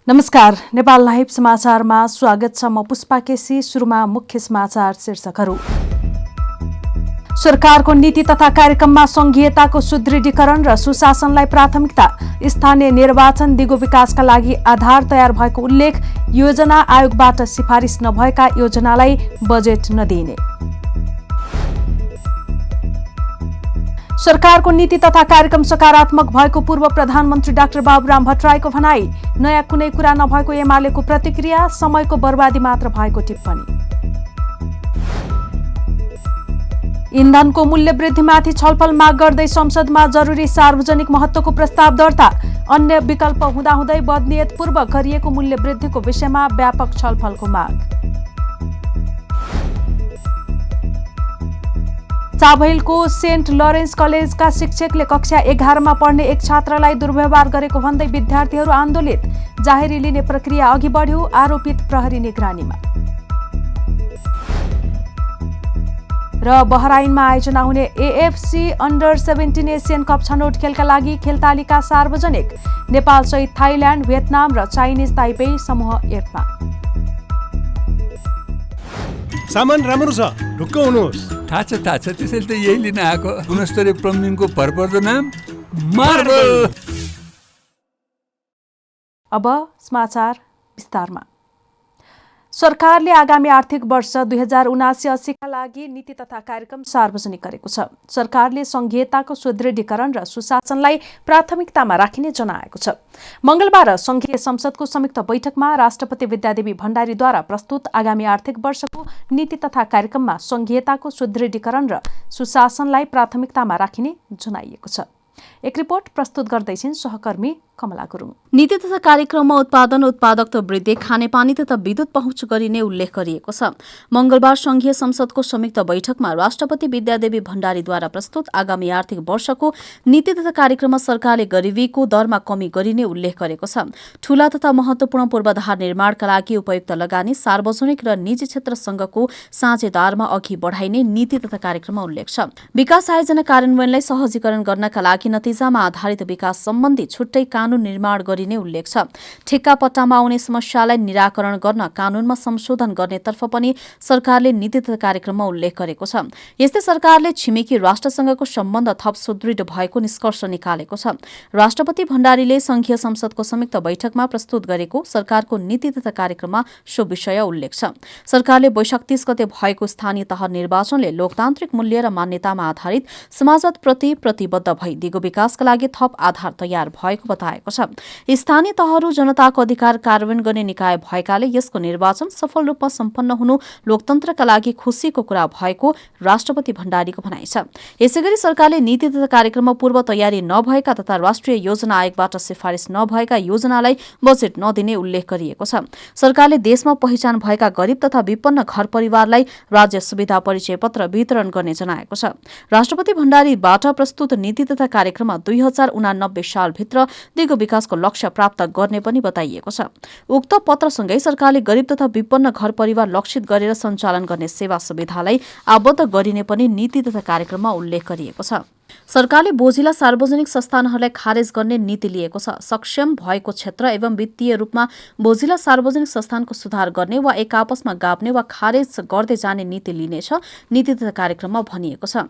नमस्कार, नेपाल लाइभ समाचारमा स्वागत छ। म पुष्पा केसी। सुरुमा मुख्य समाचार शीर्षकहरू। सरकारको नीति तथा कार्यक्रममा संघीयताको सुदृढीकरण र सुशासनलाई प्राथमिकता। स्थानीय निर्वाचन दिगो विकासका लागि आधार तयार भएको उल्लेख। योजना आयोगबाट सिफारिस नभएका योजनालाई बजेट नदिइने। सरकारको नीति तथा कार्यक्रम सकारात्मक भएको पूर्व प्रधानमन्त्री डाक्टर बाबुराम भट्टराईको भनाई। नयाँ कुनै कुरा नभएको एमालेको प्रतिक्रिया। समयको बर्बादी मात्र भएको टिप्पणी। इन्धनको मूल्य वृद्धिमाथि छलफल माग गर्दै संसदमा जरुरी सार्वजनिक महत्त्वको प्रस्ताव दर्ता। अन्य विकल्प हुँदाहुँदै बदनियतपूर्वक गरिएको मूल्य वृद्धिको विषयमा व्यापक छलफलको माग। चाभैलको सेन्ट लरेन्स कलेजका शिक्षकले कक्षा 11मा पढ्ने एक छात्रलाई दुर्व्यवहार गरेको भन्दै विद्यार्थीहरू आन्दोलित। जाहेरी लिने प्रक्रिया अघि बढ्यो। आरोपित प्रहरी निगरानीमा। र बहराइनमा आयोजना हुने एएफसी अन्डर 17 एसियन कप छनौट खेलका लागि खेलतालिका सार्वजनिक। नेपाल सहित थाइल्याण्ड, भियतनाम र चाइनिज ताइपे समूह एफमा। सामान राम्रो छ, ढुक्क हुनुहोस्। थाहा छ त्यसैले त यही लिन आएको। गुणस्तरीय प्लम्बिङको भरपर्दो नाम मार्बल। अब समाचार विस्तारमा। सरकारले आगामी आर्थिक वर्ष 2079-80 का लागि नीति तथा कार्यक्रम सार्वजनिक गरेको छ। सरकारले संघीयताको सुदृढीकरण र सुशासनलाई प्राथमिकतामा राखिने जनाएको छ। मंगलबार संघीय संसदको संयुक्त बैठकमा राष्ट्रपति विद्यादेवी भण्डारीद्वारा प्रस्तुत आगामी आर्थिक वर्षको नीति तथा कार्यक्रममा संघीयताको सुदृढीकरण र सुशासनलाई प्राथमिकतामा राखिने जनाइएको छ। एक रिपोर्ट प्रस्तुत गर्दैछिन् सहकर्मी कमला गुरुङ। नीति तथा कार्यक्रममा उत्पादन, उत्पादकता वृद्धि, खानेपानी तथा विद्युत पहुँच गरिने उल्लेख गरिएको छ। मंगलबार संघीय संसदको संयुक्त बैठकमा राष्ट्रपति विद्यादेवी भण्डारीद्वारा प्रस्तुत आगामी आर्थिक वर्षको नीति तथा कार्यक्रममा सरकारले गरिबीको दरमा कमी गरिने उल्लेख गरेको छ। ठूला तथा महत्वपूर्ण पूर्वाधार निर्माणका लागि उपयुक्त लगानी सार्वजनिक र निजी क्षेत्रसँगको साझेदारमा अघि बढाइने नीति तथा कार्यक्रममा उल्लेख छ। विकास आयोजना कार्यान्वयनलाई सहजीकरण गर्नका लागि नतिजामा आधारित विकास सम्बन्धी छुट्टै कानून निर्माण गरिने उल्लेख छ। ठेक्का पट्टामा आउने समस्यालाई निराकरण गर्न कानूनमा संशोधन गर्नेतर्फ पनि सरकारले नीति तथा कार्यक्रममा उल्लेख गरेको छ। यस्तै सरकारले छिमेकी राष्ट्रसँगको सम्बन्ध थप सुदृढ भएको निष्कर्ष निकालेको छ। राष्ट्रपति भण्डारीले संघीय संसदको संयुक्त बैठकमा प्रस्तुत गरेको सरकारको नीति तथा कार्यक्रममा सो विषय उल्लेख छ। सरकारले वैशाख 30 गते भएको स्थानीय तह निर्वाचनले लोकतान्त्रिक मूल्य र मान्यतामा आधारित समाजवादप्रति प्रतिबद्ध भई दिगो विकासका लागि थप आधार तयार भएको बताएको छ। स्थानीय तहहरू जनताको अधिकार कार्यान्वयन गर्ने निकाय भएकाले यसको निर्वाचन सफल रूपमा सम्पन्न हुनु लोकतन्त्रका लागि खुशीको कुरा भएको राष्ट्रपति भण्डारीको भनाइ छ। यसैगरी सरकारले नीति तथा कार्यक्रममा पूर्व तयारी नभएका तथा राष्ट्रिय योजना आयोगबाट सिफारिस नभएका योजनालाई बजेट नदिने उल्लेख गरिएको छ। सरकारले देशमा पहिचान भएका गरिब तथा विपन्न घर परिवारलाई राज्य सुविधा परिचय पत्र वितरण गर्ने जनाएको छ। राष्ट्रपति भण्डारीबाट प्रस्तुत नीति तथा कार्यक्रममा 2089 सालभित्र दिगो विकासको लक्ष्य प्राप्त गर्ने पनि बताइएको छ। उक्त पत्रसँगै सरकारले गरिब तथा विपन्न घर परिवार लक्षित गरेर सञ्चालन गर्ने सेवा सुविधालाई आबद्ध गरिने पनि नीति तथा कार्यक्रममा उल्लेख गरिएको छ। सरकारले बोझिला सार्वजनिक संस्थानहरूलाई खारेज गर्ने नीति लिएको छ। सक्षम भएको क्षेत्र एवं वित्तीय रूपमा बोझिला सार्वजनिक संस्थानको सुधार गर्ने वा एक आपसमा गाप्ने वा खारेज गर्दै जाने नीति लिनेछ, नीति तथा कार्यक्रममा भनिएको छ।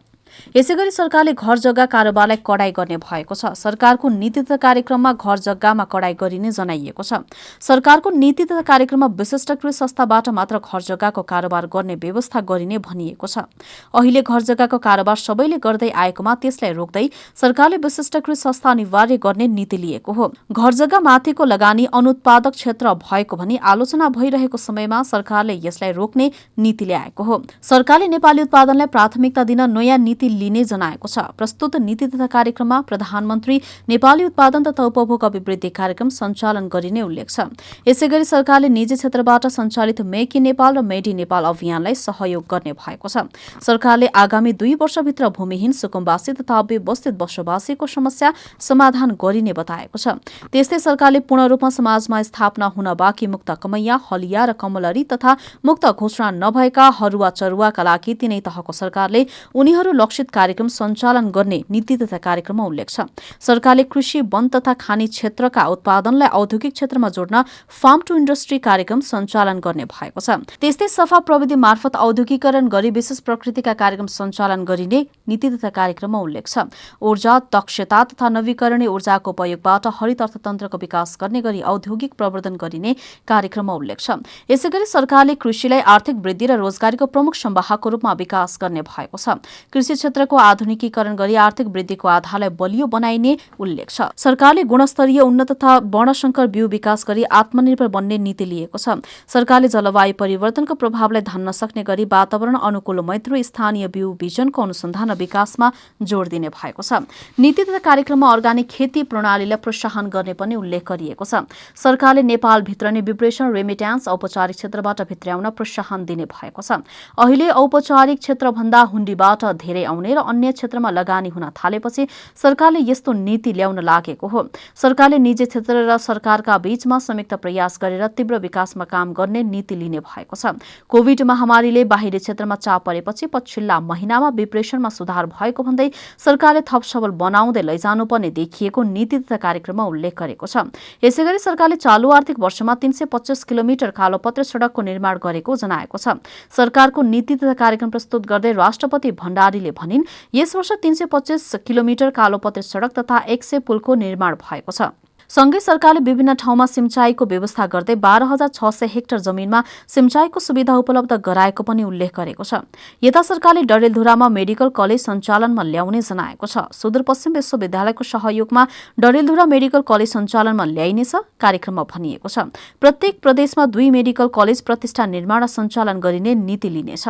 यसैगरी सरकारले घर जग्गा कारोबारलाई कडाई गर्ने भएको छ। सरकारको नीति तथा कार्यक्रममा घर जग्गामा कडाई गरिने जनाइएको छ। सरकारको नीति तथा कार्यक्रममा विशिष्टकृत संस्थाबाट मात्र घर जग्गाको कारोबार गर्ने व्यवस्था गरिने भनिएको छ। अहिले घर जग्गाको कारोबार सबैले गर्दै आएकोमा त्यसलाई रोक्दै सरकारले विशिष्टकृत संस्था अनिवार्य गर्ने नीति लिएको हो। घर जग्गा माथिको लगानी अनुत्पादक क्षेत्र भएको भनी आलोचना भइरहेको समयमा सरकारले यसलाई रोक्ने नीति ल्याएको हो। सरकारले नेपाली उत्पादनलाई प्राथमिकता दिन नयाँ नीति लिने जनाएको छ। प्रस्तुत नीति तथा कार्यक्रममा प्रधानमन्त्री नेपाली उत्पादन तथा उपभोग अभिवृद्धि कार्यक्रम सञ्चालन गरिने उल्लेख छ। यसैगरी सरकारले निजी क्षेत्रबाट सञ्चालित मेक इन नेपाल र मेड इन नेपाल अभियानलाई सहयोग गर्ने भएको छ। सरकारले आगामी 2 वर्षभित्र भूमिहीन, सुकुम्बासी तथा अव्यवस्थित बसोबासीको समस्या समाधान गरिने बताएको छ। त्यस्तै सरकारले पूर्ण रूपमा समाजमा स्थापना हुन बाँकी मुक्त कमैया, हलिया र कमलरी तथा मुक्त घोषणा नभएका हरुवा चरुवाका लागि 3 तहको सरकारले उनीहरू लक्षित कार्यक्रम सञ्चालन गर्ने नीति तथा कार्यक्रममा उल्लेख छ। सरकारले कृषि, वन तथा खानी क्षेत्रका उत्पादनलाई औद्योगिक क्षेत्रमा जोड्न फार्म टु इन्डस्ट्री कार्यक्रम सञ्चालन गर्ने भएको छ। त्यस्तै सफा प्रविधि मार्फत औद्योगिकरण गरी विशेष प्रकृतिका कार्यक्रम सञ्चालन गरिने नीति तथा कार्यक्रममा उल्लेख छ। ऊर्जा दक्षता तथा नवीकरणीय ऊर्जाको उपयोगबाट हरित अर्थतन्त्रको विकास गर्ने गरी औद्योगिक प्रवर्धन गरिने कार्यक्रममा उल्लेख छ। यसैगरी सरकारले कृषिलाई आर्थिक वृद्धि र रोजगारीको प्रमुख संवाहकको रूपमा विकास गर्ने भएको छ। कृषि क्षेत्रको आधुनिकीकरण गरी आर्थिक वृद्धिको आधारलाई बलियो बनाइने उल्लेख छ। सरकारले गुणस्तरीय, उन्नत तथा वर्णशंकर बिउ विकास गरी आत्मनिर्भर बन्ने नीति लिएको छ। सरकारले जलवायु परिवर्तनको प्रभावलाई धान्न सक्ने गरी वातावरण अनुकूल मैत्री स्थानीय बिउ बिजनको अनुसन्धान र विकासमा जोड़ दिने भएको छ। नीति तथा कार्यक्रममा अर्गानिक खेती प्रणालीलाई प्रोत्साहन गर्ने पनि उल्लेख गरिएको छ। सरकारले नेपालभित्र नै विप्रेषण, रेमिट्यान्स औपचारिक क्षेत्रबाट भित्र्याउन प्रोत्साहन दिने भएको छ। अहिले औपचारिक क्षेत्रभन्दा हुण्डीबाट धेरै आउने र अन्य क्षेत्रमा लगानी हुन थालेपछि सरकारले यस्तो नीति ल्याउन लागेको हो। सरकारले निजी क्षेत्र र सरकारका बीचमा संयुक्त प्रयास गरेर तीव्र विकासमा काम गर्ने नीति लिने भएको छ। कोभिड महामारीले बाहिरी क्षेत्रमा चाप परेपछि पछिल्ला महिनामा विप्रेषणमा सुधार भएको भन्दै सरकारले थप सबल बनाउँदै लैजानुपर्ने देखिएको नीति तथा कार्यक्रममा उल्लेख गरेको छ। यसैगरी सरकारले चालू आर्थिक वर्षमा 325 किलोमिटर कालोपत्रे सड़कको निर्माण गरेको जनाएको छ। सरकारको नीति तथा कार्यक्रम प्रस्तुत गर्दै राष्ट्रपति भण्डारीले भनिन्, यस वर्ष 325 किलोमिटर कालोपत्रे सड़क तथा 100 पुलको निर्माण भएको छ। सँगै सरकारले विभिन्न ठाउँमा सिंचाईको व्यवस्था गर्दै 12,600 हेक्टर जमिनमा सिंचाईको सुविधा उपलब्ध गराएको पनि उल्लेख गरेको छ। यता सरकारले डडेलधुरामा मेडिकल कलेज सञ्चालनमा ल्याउने जनाएको छ। सुदूरपश्चिम विश्वविद्यालयको सहयोगमा डडेलधुरा मेडिकल कलेज सञ्चालनमा ल्याइनेछ कार्यक्रममा भनिएको छ। प्रत्येक प्रदेशमा 2 मेडिकल कलेज प्रतिष्ठान निर्माण र सञ्चालन गरिने नीति लिनेछ।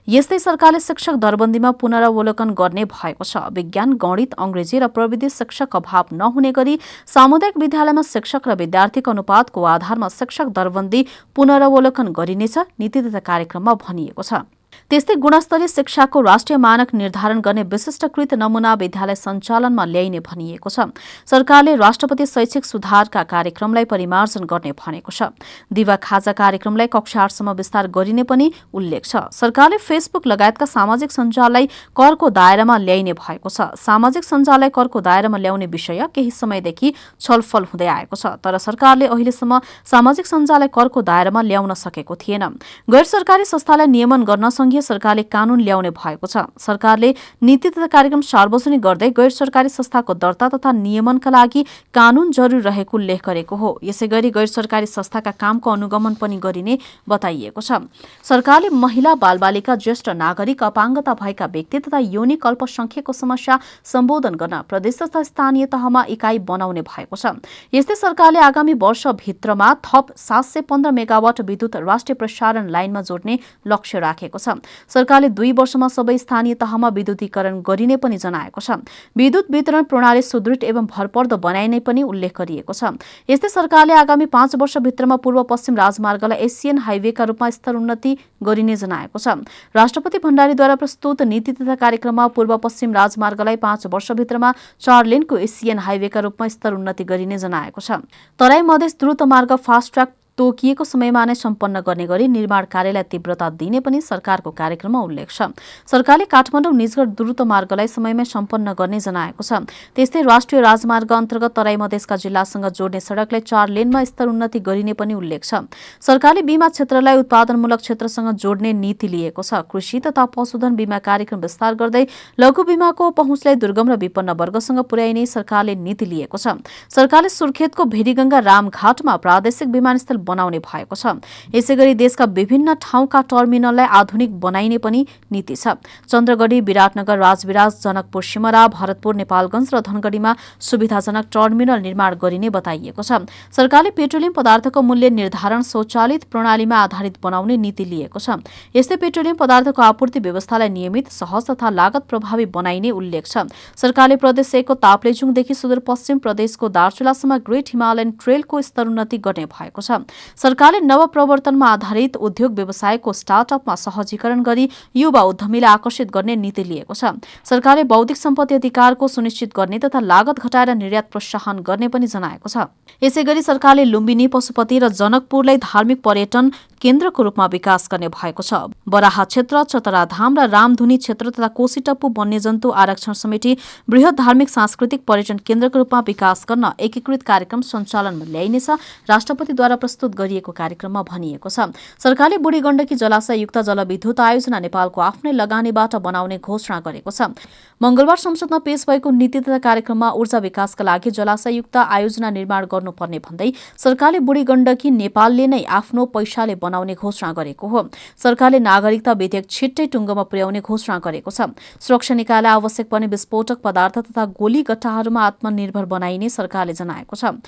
यस्तै सरकारले शिक्षक दरबन्दीमा पुनरावलोकन गर्ने भएको छ। विज्ञान, गणित, अंग्रेजी र प्रविधि शिक्षक अभाव नहुने गरी सामुदायिक विद्यालयमा शिक्षक र विद्यार्थीको अनुपातको आधारमा शिक्षक दरबन्दी पुनरावलोकन गरिनेछ नीति तथा कार्यक्रममा भनिएको छ। त्यस्तै गुणस्तरीय शिक्षाको राष्ट्रिय मानक निर्धारण गर्ने विशिष्टकृत नमूना विद्यालय सञ्चालनमा ल्याइने भनिएको छ। सरकारले राष्ट्रपति शैक्षिक सुधारका कार्यक्रमलाई परिमार्जन गर्ने भनेको छ। दिवा खाजा कार्यक्रमलाई कक्षा 8 सम्म विस्तार गरिने पनि उल्लेख छ। सरकारले फेसबुक लगायतका सामाजिक सञ्जाललाई करको दायरामा ल्याइने भएको छ। सामाजिक सञ्जाललाई करको दायरामा ल्याउने विषय केही समयदेखि छलफल हुँदै आएको छ, तर सरकारले अहिलेसम्म सामाजिक सञ्जाललाई करको दायरामा ल्याउन सकेको थिएन। गैर सरकारी संस्थालाई नियमन गर्न संघीय सरकारले कानून ल्याउने भएको छ। सरकारले नीति तथा कार्यक्रम सार्वजनिक गर्दै गैर सरकारी संस्थाको दर्ता तथा नियमनका लागि कानून जरुरी रहेको उल्लेख गरेको हो। यसैगरी गैर सरकारी संस्थाका कामको अनुगमन पनि गरिने बताइएको छ। सरकारले महिला, बालबालिका, ज्येष्ठ नागरिक, अपाङ्गता भएका व्यक्ति तथा यौनिक अल्पसंख्यकको समस्या सम्बोधन गर्न प्रदेश तथा स्थानीय तहमा इकाइ बनाउने भएको छ। यस्तै सरकारले आगामी वर्षभित्रमा थप 715 मेगावाट विद्युत राष्ट्रिय प्रसारण लाइनमा जोड्ने लक्ष्य राखेको छ। सरकारले 2 वर्षमा सबै स्थानीय तहमा विद्युतीकरण गरिने पनि जनाएको छ। विद्युत वितरण प्रणाली सुदृढ एवं भरपर्दो बनाइने पनि उल्लेख गरिएको छ। यस्तै सरकारले आगामी 5 वर्षभित्रमा पूर्व पश्चिम राजमार्गलाई एसियन हाइवेका रूपमा स्तरोन्नति गरिने जनाएको छ। राष्ट्रपति भण्डारीद्वारा प्रस्तुत नीति तथा कार्यक्रममा पूर्व पश्चिम राजमार्गलाई 5 वर्षभित्रमा 4 लेनको एसियन हाइवेका रूपमा स्तरोन्नति गरिने जनाएको छ। तराई मधेस द्रुत मार्ग फास्ट ट्र्याक तोकिएको समयमा नै सम्पन्न गर्ने गरी निर्माण कार्यलाई तीव्रता दिने पनि सरकारको कार्यक्रममा उल्लेख छ। सरकारले काठमाडौँ निजगढ द्रुत मार्गलाई समयमै सम्पन्न गर्ने जनाएको छ। त्यस्तै राष्ट्रिय राजमार्ग अन्तर्गत तराई मधेसका जिल्लासँग जोड्ने सड़कलाई 4 लेनमा स्तरोन्नति गरिने पनि उल्लेख छ। सरकारले बीमा क्षेत्रलाई उत्पादनमूलक क्षेत्रसँग जोड्ने नीति लिएको छ। कृषि तथा पशुधन बीमा कार्यक्रम विस्तार गर्दै लघु बीमाको पहुँचलाई दुर्गम र विपन्न वर्गसँग पुर्याइने सरकारले नीति लिएको छ। सरकारले सुर्खेतको भेरीगंगा रामघाटमा प्रादेशिक विमानस्थल बनाउने भएको छ। यसैगरी देशका विभिन्न ठाउँका टर्मिनललाई आधुनिक बनाइने पनि नीति छ। चन्द्रगढी, विराटनगर, राजविराज, जनकपुर, सिमरा, भरतपुर, नेपालगञ्ज र धनगढीमा सुविधाजनक टर्मिनल निर्माण गरिने बताइएको छ। सरकारले पेट्रोलियम पदार्थको मूल्य निर्धारण स्वचालित प्रणालीमा आधारित बनाउने नीति लिएको छ। यस्तै पेट्रोलियम पदार्थको आपूर्ति व्यवस्थालाई नियमित, सहज तथा लागत प्रभावी बनाइने उल्लेख छ। सरकारले प्रदेश 1 को ताप्लेजुङदेखि सुदूरपश्चिम प्रदेशको दार्चुलासम्म ग्रेट हिमालयन ट्रेलको स्तरोन्नति गर्ने भएको छ। सरकारले नवप्रवर्तनमा आधारित उद्योग व्यवसायको स्टार्टअपमा सहजीकरण गरी युवा उद्यमीलाई आकर्षित गर्ने नीति लिएको छ। सरकारले बौद्धिक सम्पत्ति अधिकारको सुनिश्चित गर्ने तथा लागत घटाएर निर्यात प्रोत्साहन गर्ने पनि जनाएको छ। यसैगरी सरकारले लुम्बिनी, पशुपति र जनकपुरलाई धार्मिक पर्यटन केन्द्रको रूपमा विकास गर्ने भएको छ। बराहा क्षेत्र, चतराधाम र रामधुनी क्षेत्र तथा कोसीटप्पु वन्यजन्तु आरक्षण समिति बृहत धार्मिक सांस्कृतिक पर्यटन केन्द्रको रूपमा विकास गर्न एकीकृत कार्यक्रम सञ्चालनमा ल्याइनेछ, राष्ट्रपतिद्वारा प्रस्तुत गरिएको कार्यक्रममा भनिएको छ। सरकारले बुढी गण्डकी जलाशययुक्त जलविद्युत आयोजना नेपालको आफ्नै लगानीबाट बनाउने घोषणा गरेको छ। मंगलबार संसदमा पेश भएको नीति तथा कार्यक्रममा ऊर्जा विकासका लागि जलाशययुक्त आयोजना निर्माण गर्नुपर्ने भन्दै सरकारले बुढी गण्डकी नेपालले नै आफ्नो पैसाले बनाउने घोषणा गरेको हो। सरकारले नागरिकता विधेयक छिट्टै टुङ्गोमा पुर्याउने घोषणा गरेको छ। सुरक्षा निकायलाई आवश्यक पर्ने विस्फोटक पदार्थ तथा गोली गट्टाहरूमा आत्मनिर्भर बनाइने सरकारले जनाएको छ।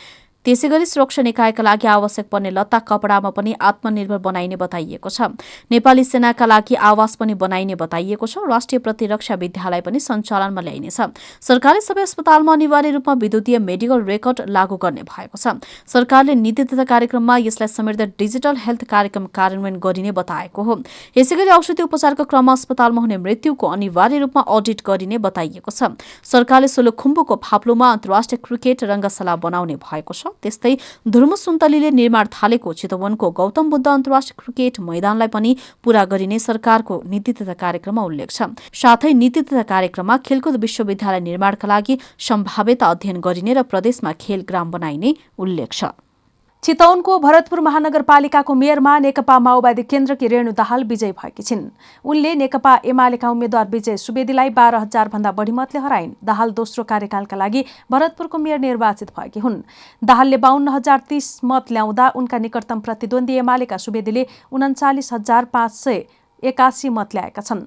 त्यसैगरी सुरक्षा निकायका लागि आवश्यक पर्ने लत्ता कपडामा पनि आत्मनिर्भर बनाइने बताइएको छ। नेपाली सेनाका लागि आवास पनि बनाइने बताइएको छ। राष्ट्रिय प्रतिरक्षा विद्यालय पनि सञ्चालनमा ल्याइनेछ। सरकारले सबै अस्पतालमा अनिवार्य रूपमा विद्युतीय मेडिकल रेकर्ड लागू गर्ने भएको छ। सरकारले नीति तथा कार्यक्रममा यसलाई समेट्दै डिजिटल हेल्थ कार्यक्रम कार्यान्वयन गरिने बताएको हो। यसैगरी औषधि उपचारको क्रममा अस्पतालमा हुने मृत्युको अनिवार्य रूपमा अडिट गरिने बताइएको छ। सरकारले सोलुखुम्बुको फाप्लोमा अन्तर्राष्ट्रिय क्रिकेट रङ्गशाला बनाउने भएको छ। त्यस्तै धुर्म सुन्तलीले निर्माण थालेको चितवनको गौतम बुद्ध अन्तर्राष्ट्रिय क्रिकेट मैदानलाई पनि पूरा गरिने सरकारको नीति तथा कार्यक्रममा उल्लेख छ। साथै नीति तथा कार्यक्रममा खेलकुद विश्वविद्यालय निर्माणका लागि सम्भाव्यता अध्ययन गरिने र प्रदेशमा खेल ग्राम बनाइने उल्लेख छ। चितवनको भरतपुर महानगरपालिकाको मेयरमा नेकपा माओवादी केन्द्रकी रेणु दाहाल विजयी भएकी छिन्। उनले नेकपा एमालेका उम्मेद्वार विजय सुवेदीलाई 12,000 भन्दा बढी मतले हराइन्। दाहाल दोस्रो कार्यकालका लागि भरतपुरको मेयर निर्वाचित भएकी हुन्। दाहालले 52,030 मत ल्याउँदा उनका निकटतम प्रतिद्वन्दी एमालेका सुवेदीले 39,581 मत ल्याएका छन्।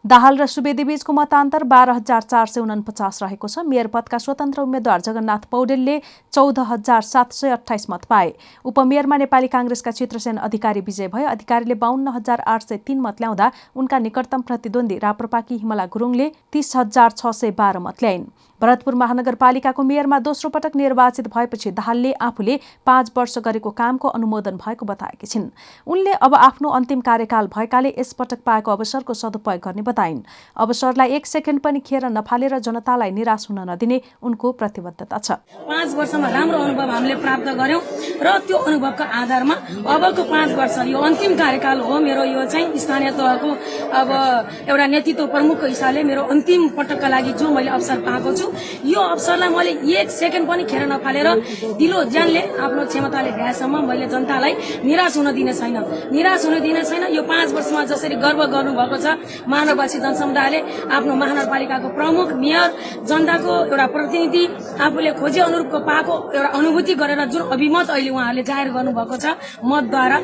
दाहाल र सुवेदी बीचको मतान्तर 12,449 रहेको छ। मेयर पदका स्वतन्त्र उम्मेद्वार जगन्नाथ पौडेलले 14,728 मत पाए। उपमेयरमा नेपाली कांग्रेसका चित्रसेन अधिकारी विजय भए। अधिकारीले 52,803 मत ल्याउँदा उनका निकटतम प्रतिद्वन्दी राप्रपाकी हिमला गुरुङले 30,612 मत ल्याइन्। भरतपुर महानगरपालिकाको मेयरमा दोस्रो पटक निर्वाचित भएपछि दाहालले आफूले 5 वर्ष गरेको कामको अनुमोदन भएको बताएकी छिन्। उनले अब आफ्नो अन्तिम कार्यकाल भएकाले यसपटक पाएको अवसरको सदुपयोग गर्ने बताइन्। अवसरलाई 1 सेकेन्ड पनि खेर नफालेर जनतालाई निराश हुन नदिने उनको प्रतिबद्धता छ। 5 वर्षमा राम्रो अनुभव हामीले प्राप्त गर्यौं र त्यो अनुभवको आधारमा अबको 5 वर्ष यो अन्तिम कार्यकाल हो मेरो। यो चाहिँ स्थानीय तहको अब एउटा नेतृत्व प्रमुखको हिसाबले मेरो अन्तिम पटकका लागि जो मैले अवसर पाएको छु, यो अवसरलाई मैले 1 सेकेन्ड पनि खेर नफालेर दिलो ज्यानले आफ्नो क्षमताले भ्याएसम्म मैले जनतालाई निराश हुन दिने छैन। यो 5 वर्षमा जसरी गर्व गर्नुभएको छ महानगरवासी जनसमुदायले आफ्नो महानगरपालिकाको प्रमुख, मेयर, जनताको एउटा प्रतिनिधि आफूले खोजे अनुरूपको पाएको एउटा अनुभूति गरेर जुन अभिमत अहिले उहाँहरूले जाहेर गर्नुभएको छ मतद्वारा,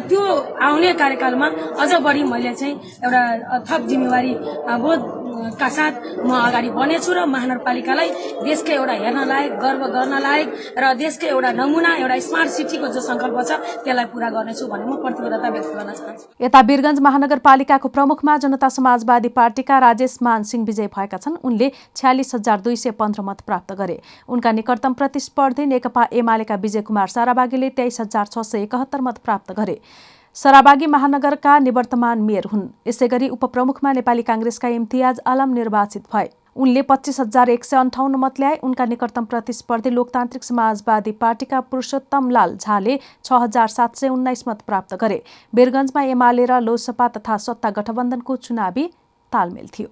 त्यो आउने कार्यकालमा अझ बढी मैले चाहिँ एउटा थप जिम्मेवारी बोधका साथ म अगाडि बढ्नेछु र महानगरपालिकालाई देशकै एउटा हेर्न लायक, गर्व गर्न लायक र देशकै एउटा नमुना, एउटा स्मार्ट सिटीको जो संकल्प छ त्यसलाई पूरा गर्नेछु भन्ने म प्रतिबद्धता व्यक्त गर्न चाहन्छु। यता वीरगञ्ज महानगरपालिकाको प्रमुखमा जनता समाजवादी पार्टीका राजेश मानसिंह विजयी भएका छन्। उनले 46,215 मत प्राप्त गरे। उनका निकटतम प्रतिस्पर्धी नेकपा एमालेका विजय कुमार साराबागीले 23,671 मत प्राप्त गरे। सराबागी महानगरका निवर्तमान मेयर हुन्। यसैगरी उपप्रमुखमा नेपाली कांग्रेसका इम्तियाज आलम निर्वाचित भए। उनले 25,158 मत ल्याए। उनका निकटतम प्रतिस्पर्धी लोकतान्त्रिक समाजवादी पार्टीका पुरुषोत्तम लाल झाले 6,719 मत प्राप्त गरे। वीरगञ्जमा एमाले र लोसपा तथा सत्ता गठबन्धनको चुनावी तालमेल थियो।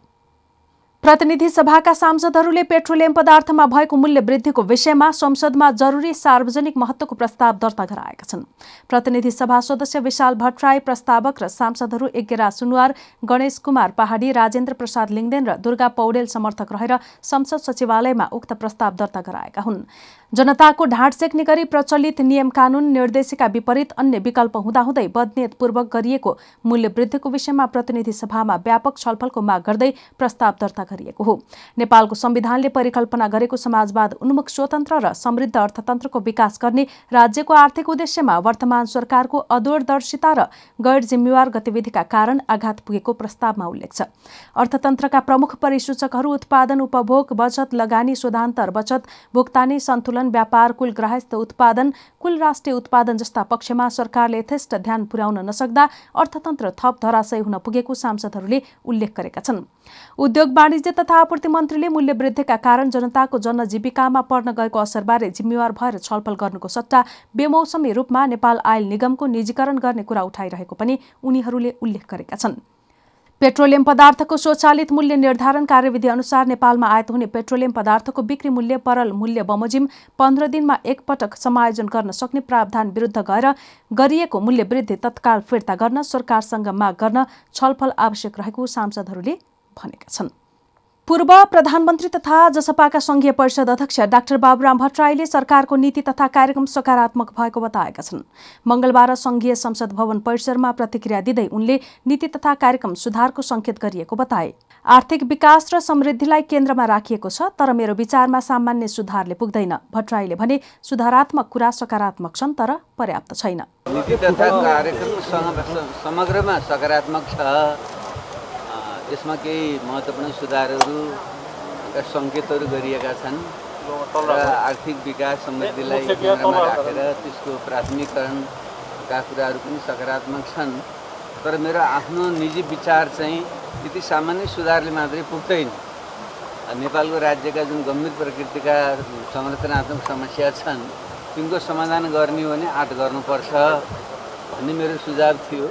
प्रतिनिधि सभाका सांसदहरूले पेट्रोलियम पदार्थमा भएको मूल्य वृद्धिको विषयमा संसदमा जरुरी सार्वजनिक महत्त्वको प्रस्ताव दर्ता गराएका छन्। प्रतिनिधि सभा सदस्य विशाल भट्टराई, प्रस्तावक र सांसदहरू यज्ञराज सुनवार, गणेश कुमार पहाडी, राजेन्द्र प्रसाद लिङदेन र दुर्गा पौडेल समर्थक रहेर संसद सचिवालयमा उक्त प्रस्ताव दर्ता गराएका हुन्। जनताको ढाड सेक्ने गरी प्रचलित नियम कानून निर्देशिका विपरीत अन्य विकल्प हुँदाहुँदै बदनियतपूर्वक गरिएको मूल्य वृद्धिको विषयमा प्रतिनिधि सभामा व्यापक छलफलको माग गर्दै प्रस्ताव दर्ता गरिएको हो। नेपालको संविधानले परिकल्पना गरेको समाजवाद उन्मुख स्वतन्त्र र समृद्ध अर्थतन्त्रको विकास गर्ने राज्यको आर्थिक उद्देश्यमा वर्तमान सरकारको अदूरदर्शिता र गैर जिम्मेवार गतिविधिका कारण आघात पुगेको प्रस्तावमा उल्लेख छ। अर्थतन्त्रका प्रमुख परिसूचकहरू उत्पादन, उपभोग, बचत, लगानी, शोधान्तर, बचत, भुक्तानी, सन्तुलन उत्तोलन, व्यापार, कुल गृहस्थ उत्पादन, कुल राष्ट्रिय उत्पादन जस्ता पक्षमा सरकारले यथेष्ट ध्यान पुर्याउन नसक्दा अर्थतन्त्र थप धराशयी हुन पुगेको सांसदहरूले उल्लेख गरेका छन्। उद्योग वाणिज्य तथा आपूर्ति मन्त्रीले मूल्य वृद्धिका कारण जनताको जनजीविकामा पर्न गएको असरबारे जिम्मेवार भएर छलफल गर्नुको सट्टा बेमौसमी रूपमा नेपाल आयल निगमको निजीकरण गर्ने कुरा उठाइरहेको पनि उनीहरूले उल्लेख गरेका छन्। पेट्रोलियम पदार्थको स्वचालित मूल्य निर्धारण कार्यविधि अनुसार नेपालमा आयात हुने पेट्रोलियम पदार्थको बिक्री मूल्य परल मूल्य बमोजिम 15 दिनमा एकपटक समायोजन गर्न सक्ने प्रावधान विरुद्ध गएर गरिएको मूल्य वृद्धि तत्काल फिर्ता गर्न सरकारसँग माग गर्न छलफल आवश्यक रहेको सांसदहरूले भनेका छन्। पूर्व प्रधानमन्त्री तथा जसपाका संघीय परिषद अध्यक्ष डाक्टर बाबुराम भट्टराईले सरकारको नीति तथा कार्यक्रम सकारात्मक भएको बताएका छन्। मंगलबार संघीय संसद भवन परिसरमा प्रतिक्रिया दिँदै उनले नीति तथा कार्यक्रम सुधारको संकेत गरिएको बताए। आर्थिक विकास र समृद्धिलाई केन्द्रमा राखिएको छ, तर मेरो विचारमा सामान्य सुधारले पुग्दैन। भट्टराईले भने सुधारात्मक कुरा सकारात्मक छन् तर पर्याप्त छैन। नीति तथा कार्यक्रम समग्रमा सकारात्मक छ। यसमा केही महत्त्वपूर्ण सुधारहरूका सङ्केतहरू गरिएका छन् र आर्थिक विकास समृद्धिलाई केन्द्रमा राखेर त्यसको प्राथमिकरणका कुराहरू पनि सकारात्मक छन्। तर मेरो आफ्नो निजी विचार चाहिँ यति सामान्य सुधारले मात्रै पुग्दैन। नेपालको राज्यका जुन गम्भीर प्रकृतिका संरचनात्मक समस्या छन् तिनको समाधान गर्ने हो भने आँट गर्नुपर्छ भन्ने मेरो सुझाव थियो।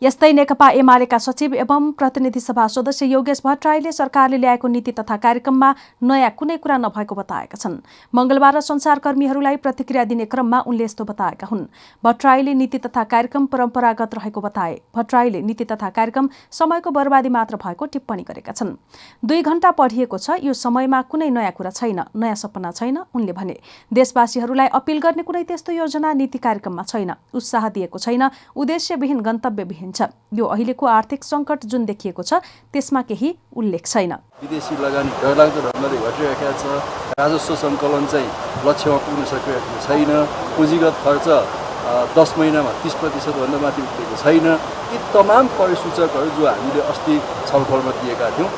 यस्तै नेकपा एमालेका सचिव एवं प्रतिनिधि सभा सदस्य योगेश भट्टराईले सरकारले ल्याएको नीति तथा कार्यक्रममा नयाँ कुनै कुरा नभएको बताएका छन्। मंगलबार संचारकर्मीहरूलाई प्रतिक्रिया दिने क्रममा उनले यस्तो बताएका हुन्। भट्टराईले नीति तथा कार्यक्रम परम्परागत रहेको बताए। भट्टराईले नीति तथा कार्यक्रम समयको बर्बादी मात्र भएको टिप्पणी गरेका छन्। 2 घण्टा पढिएको छ, यो समयमा कुनै नयाँ कुरा छैन, नयाँ सपना छैन। उनले भने देशवासीहरूलाई अपील गर्ने कुनै त्यस्तो योजना नीति कार्यक्रममा छैन, उत्साह दिएको छैन, उद्देश्यविहीन गन्तव्यविहीन छ। यो अहिलेको आर्थिक संकट जुन देखिएको छ त्यसमा केही उल्लेख छैन। विदेशी लगानी डरलाग्दो ढङ्गले घटिरहेको छ। राजस्व सङ्कलन चाहिँ लक्ष्यमा पुग्न सकिरहेको छैन। पुँजीगत खर्च 10 महिनामा 30% भन्दा माथि उठेको छैन। यी तमाम परिसूचकहरू जो हामीले अस्ति छलफलमा दिएका थियौँ,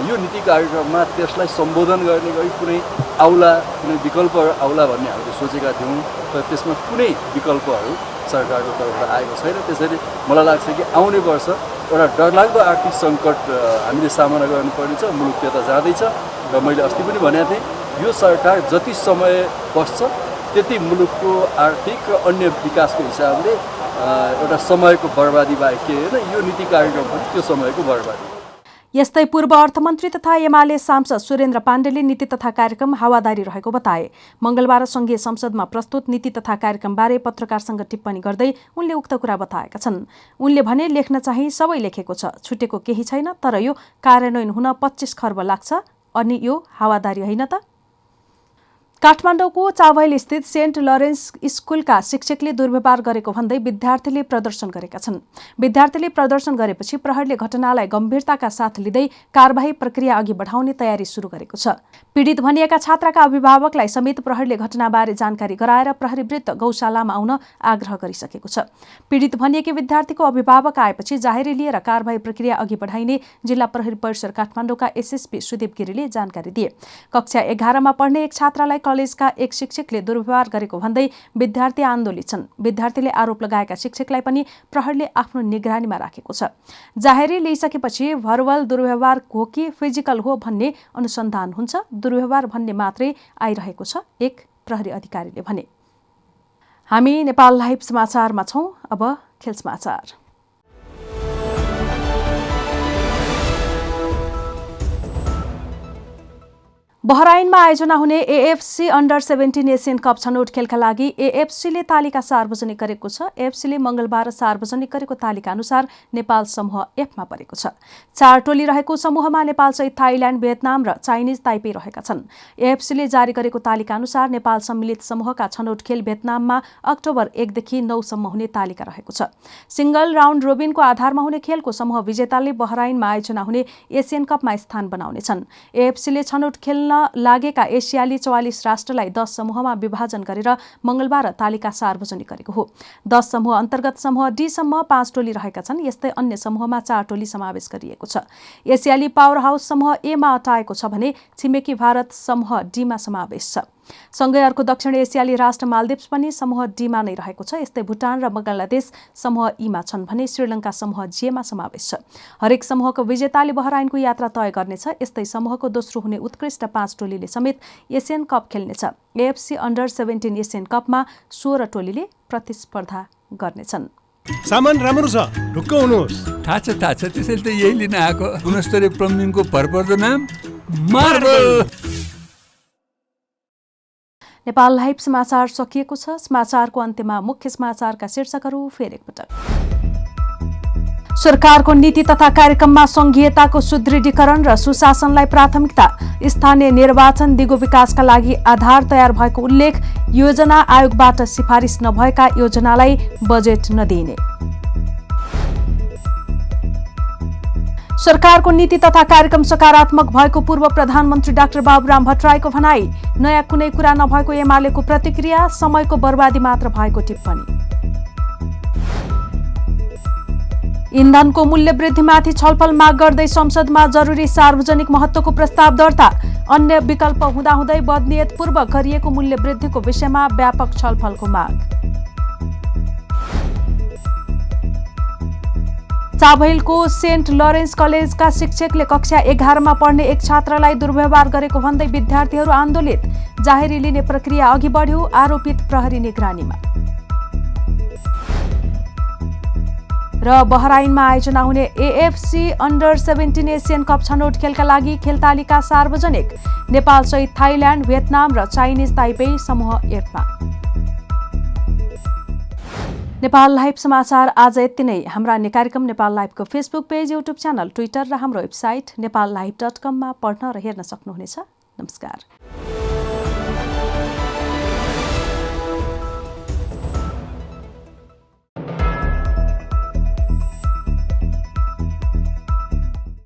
यो नीति कार्यक्रममा त्यसलाई सम्बोधन गर्ने गरी कुनै आउला, कुनै विकल्पहरू आउला भन्ने हामीले सोचेका थियौँ, तर त्यसमा कुनै विकल्पहरू सरकारको तर्फबाट आएको छैन। त्यसैले मलाई लाग्छ कि आउने वर्ष एउटा डरलाग्दो आर्थिक सङ्कट हामीले सामना गर्नुपर्नेछ। मुलुक त्यता जाँदैछ र मैले अस्ति पनि भनेको थिएँ, यो सरकार जति समय बस्छ त्यति मुलुकको आर्थिक र अन्य विकासको हिसाबले एउटा समयको बर्बादी बाहेक के होइन। यो नीति कार्यक्रम पनि त्यो समयको बर्बादी। यस्तै पूर्व अर्थमन्त्री तथा एमाले सांसद सुरेन्द्र पाण्डेले नीति तथा कार्यक्रम हावादारी रहेको बताए। मंगलबार संघीय संसदमा प्रस्तुत नीति तथा कार्यक्रमबारे पत्रकारसँग टिप्पणी गर्दै उनले उक्त कुरा बताएका छन्। उनले भने लेख्न चाहिँ सबै लेखेको छ, छुटेको केही छैन, तर यो कार्यान्वयन हुन 25 खर्ब लाग्छ अनि यो हावादारी होइन त। काठमाडौँको चावहिल स्थित सेन्ट लरेन्स स्कुलका शिक्षकले दुर्व्यवहार गरेको भन्दै विद्यार्थीले प्रदर्शन गरेका छन्। विद्यार्थीले प्रदर्शन गरेपछि प्रहरीले घटनालाई गम्भीरताका साथ लिँदै कारबाही प्रक्रिया अघि बढाउने तयारी सुरु गरेको छ। पीडित भनिएका छात्राका अभिभावकलाई समेत प्रहरीले घटनाबारे जानकारी गराएर प्रहरी वृत्त गौशालामा आउन आग्रह गरिसकेको छ। पीडित भनिएकी विद्यार्थीको अभिभावक आएपछि जाहेरी लिएर कारबाही प्रक्रिया अघि बढाइने जिल्ला प्रहरी परिसर काठमाडौँका एसएसपी सुदीप गिरीले जानकारी दिए। कक्षा 11 मा पढ्ने एक छात्रालाई कलेजका एक शिक्षकले दुर्व्यवहार गरेको भन्दै विद्यार्थी आन्दोलित छन्। विद्यार्थीले आरोप लगाएका शिक्षकलाई पनि प्रहरीले आफ्नो निगरानीमा राखेको छ। जाहेरी लिइसकेपछि भर्बल दुर्व्यवहार हो कि फिजिकल हो भन्ने अनुसन्धान हुन्छ। दुर्व्यवहार भन्ने मात्रै आइरहेको छ, एक प्रहरी अधिकारीले भने। हामी नेपाल लाइभ समाचारमा छौं। अब खेल समाचार। बहराइनमा आयोजना हुने एएफसी अन्डर 17 एसियन कप छनौट खेलका लागि एएफसीले तालिका सार्वजनिक गरेको छ। एएफसीले मंगलबार सार्वजनिक गरेको तालिका अनुसार नेपाल समूह एफमा परेको छ। 4 टोली रहेको समूहमा नेपालसहित थाइल्याण्ड, भियतनाम र चाइनिज ताइपे रहेका छन्। एएफसीले जारी गरेको तालिका अनुसार नेपाल सम्मिलित समूहका छनौट खेल भियतनाममा अक्टोबर 1 देखि 9 सम्म हुने तालिका रहेको छ। सिंगल राउन्ड रोबिनको आधारमा हुने खेलको समूह विजेताले बहराइनमा आयोजना हुने एसियन कपमा स्थान बनाउनेछन्। एएफसीले छनौट खेल्न लागेका एसियाली 44 राष्ट्रलाई 10 समूहमा विभाजन गरेर मंगलबार तालिका सार्वजनिक गरेको हो। 10 समूह अन्तर्गत समूह डी सम्म 5 टोली रहेका छन्। यस्तै अन्य समूहमा 4 टोली समावेश गरिएको छ। एसियाली पावर हाउस समूह ए मा अटाएको छ भने छिमेकी भारत समूह डी मा समावेश छ। सँगै अर्को दक्षिण एसियाली राष्ट्र मालदिप्स पनि समूह डीमा नै रहेको छ। यस्तै भुटान र बंगलादेश समूह ईमा छन् भने श्रीलङ्का समूह जेमा समावेश छ। हरेक समूहको विजेताले बहराइनको यात्रा तय गर्नेछ। यस्तै समूहको दोस्रो हुने उत्कृष्ट 5 टोलीले समेत एसियन कप खेल्नेछ। AFC अन्डर 17 एसियन कपमा 16 टोलीले प्रतिस्पर्धा गर्नेछन्। सामान राम्रो छ, ढुक्क हुनुहोस्। थाहा छ त्यसैले त यही लिन आएको। गुणस्तरीय प्लम्बिङको भरपर्दो नाम मार्बल। नेपाल लाइभ समाचार सकिएको छ। समाचारको अन्त्यमा मुख्य समाचारका शीर्षकहरू फेरि एकपटक। सरकारको नीति तथा कार्यक्रममा संघीयताको सुदृढीकरण र सुशासनलाई प्राथमिकता। स्थानीय निर्वाचन दिगो विकासका लागि आधार तयार भएको उल्लेख। योजना आयोगबाट सिफारिस नभएका योजनालाई बजेट नदिइने। सरकारको नीति तथा कार्यक्रम सकारात्मक भएको पूर्व प्रधानमन्त्री डाक्टर बाबुराम भट्टराईको भनाई। नयाँ कुनै कुरा नभएको एमालेको प्रतिक्रिया। समयको बर्बादी मात्र भएको टिप्पणी। इन्धनको मूल्य वृद्धिमाथि छलफल माग गर्दै संसदमा जरुरी सार्वजनिक महत्त्वको प्रस्ताव दर्ता। अन्य विकल्प हुँदाहुँदै बदनियतपूर्वक गरिएको मूल्य वृद्धिको विषयमा व्यापक छलफलको माग। चाबहिलको सेन्ट लरेन्स कलेजका शिक्षकले कक्षा 11मा पढ्ने एक छात्रलाई दुर्व्यवहार गरेको भन्दै विद्यार्थीहरू आन्दोलित। जाहेरी लिने प्रक्रिया अघि बढ्यो। आरोपित प्रहरी निगरानीमा। र बहराइनमा आयोजना हुने AFC अन्डर 17 एसियन कप छनौट खेलका लागि खेल तालिका सार्वजनिक। नेपालसहित थाइल्याण्ड, भियतनाम र चाइनिज ताइपेई समूह एफमा। नेपाल लाइभ समाचार आज यति नै। हाम्रा अन्य कार्यक्रम नेपाल लाइभको Facebook page, YouTube channel, Twitter र हाम्रो वेबसाइट नेपाललाइभ.com मा पढ्न र हेर्न सक्नुहुनेछ। नमस्कार।